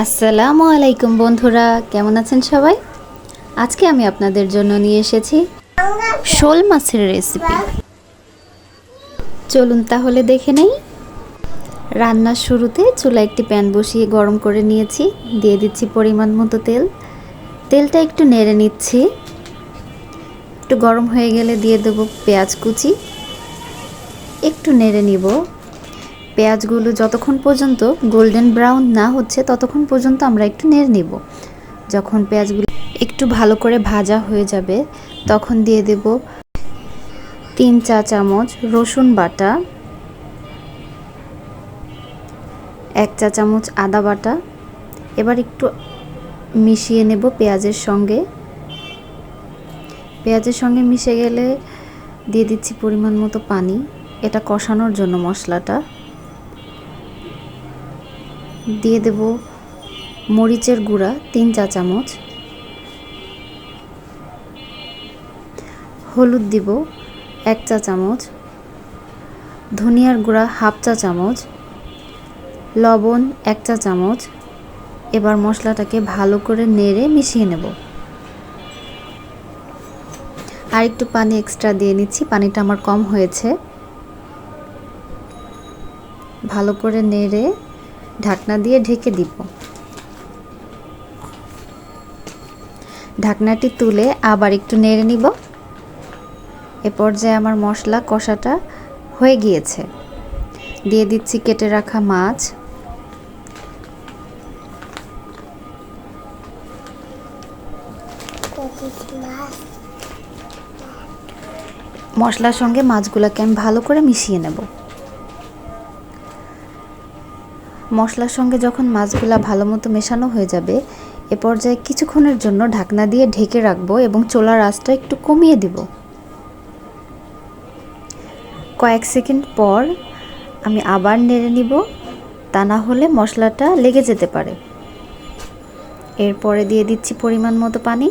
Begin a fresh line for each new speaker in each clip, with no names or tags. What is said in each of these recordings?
আসসালামু আলাইকুম বন্ধুরা, কেমন আছেন সবাই? আজকে আমি আপনাদের জন্য নিয়ে এসেছি শোল মাছের রেসিপি। চলুন তাহলে দেখে নেই। রান্নার শুরুতে চুলায় একটি প্যান বসিয়ে গরম করে নিয়েছি। দিয়ে দিচ্ছি পরিমাণ মতো তেল। তেলটা একটু নেড়ে নিচ্ছি। একটু গরম হয়ে গেলে দিয়ে দেব পেঁয়াজ কুচি। একটু নেড়ে নিব। পেঁয়াজগুলো যতক্ষণ পর্যন্ত গোল্ডেন ব্রাউন না হচ্ছে ততক্ষণ পর্যন্ত আমরা একটু নেড়ে নিব। যখন পেঁয়াজগুলো একটু ভালো করে ভাজা হয়ে যাবে তখন দিয়ে দেব 3 চা চামচ রসুন বাটা, 1 চা চামচ আদা বাটা। এবার একটু মিশিয়ে নেব পেঁয়াজের সঙ্গে। পেঁয়াজের সঙ্গে মিশে গেলে দিয়ে দিচ্ছি পরিমাণ মতো পানি, এটা কষানোর জন্য মশলাটা। দিয়ে দেব মরিচের গুঁড়া 3 চা চামচ, হলুদ দিব 1 চা চামচ, ধনিয়ার গুঁড়া হাফ চা চামচ, লবণ 1 চা চামচ। এবার মশলাটাকে ভালো করে নেড়ে মিশিয়ে নেব। আর একটু পানি এক্সট্রা দিয়ে নিচ্ছি, পানিটা আমার কম হয়েছে। ভালো করে নেড়ে ঢাকনা দিয়ে ঢেকে দিব। ঢাকনাটি তুলে আবার একটু নেড়ে নিব। এ পর্যায়ে আমার মশলা কষাটা হয়ে গিয়েছে। দিয়ে দিচ্ছি কেটে রাখা মাছ। মশলার সঙ্গে মাছগুলোকে আমি ভালো করে মিশিয়ে নেব। মশলার সঙ্গে যখন মাছগুলো ভালো মতো মেশানো হয়ে যাবে এ পর্যায়ে কিছুক্ষণের জন্য ঢাকনা দিয়ে ঢেকে রাখবো এবং চুলার আঁচটা একটু কমিয়ে দিব। কয়েক সেকেন্ড পর আমি আবার নেড়ে নিব, তা না হলে মশলাটা লেগে যেতে পারে। এরপরে দিয়ে দিচ্ছি পরিমাণ মতো পানি।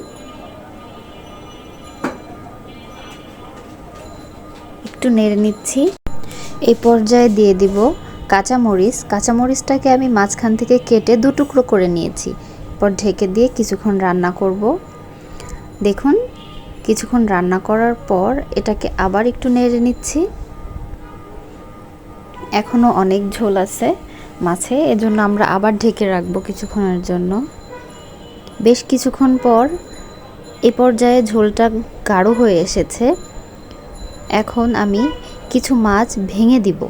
একটু নেড়ে নিচ্ছি। এই পর্যায়ে দিয়ে দিব কাঁচামরিচ। কাঁচামরিচটাকে আমি মাঝখান থেকে কেটে 2 টুকরো করে নিয়েছি। এরপর ঢেকে দিয়ে কিছুক্ষণ রান্না করব। দেখুন কিছুক্ষণ রান্না করার পর এটাকে আবার একটু নেড়ে নিচ্ছি। এখনও অনেক ঝোল আছে মাছে, এজন্য আমরা আবার ঢেকে রাখবো কিছুক্ষণের জন্য। বেশ কিছুক্ষণ পর এই পর্যায়ে ঝোলটা গাঢ় হয়ে এসেছে। এখন আমি কিছু মাছ ভেঙে দিব,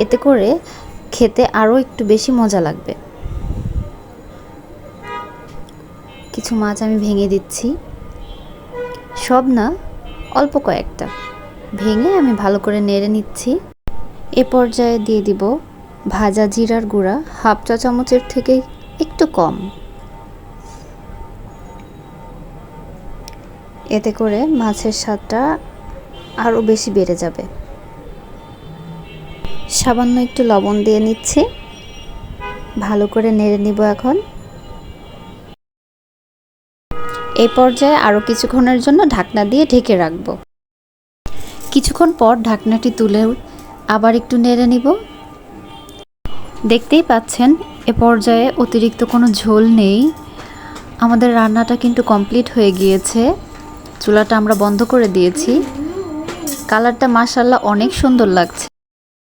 এতে করে খেতে আরও একটু বেশি মজা লাগবে। কিছু মাছ আমি ভেঙে দিচ্ছি, সব না অল্প কয়েকটা। ভেঙে আমি ভালো করে নেড়ে নিচ্ছি। এ পর্যায়ে দিয়ে দিব ভাজা জিরার গুঁড়া হাফ চা চামচের থেকে একটু কম। এতে করে মাছের স্বাদটা আরও বেশি বেড়ে যাবে। সামান্য একটু লবণ দিয়ে নিচ্ছি। ভালো করে নেড়ে নিব এখন। এই পর্যায়ে আরও কিছুক্ষণের জন্য ঢাকনা দিয়ে ঢেকে রাখব। কিছুক্ষণ পর ঢাকনাটি তুলে আবার একটু নেড়ে নিব। দেখতেই পাচ্ছেন এ পর্যায়ে অতিরিক্ত কোনো ঝোল নেই। আমাদের রান্নাটা কিন্তু কমপ্লিট হয়ে গিয়েছে। চুলাটা আমরা বন্ধ করে দিয়েছি। কালারটা মাশাআল্লাহ অনেক সুন্দর লাগছে।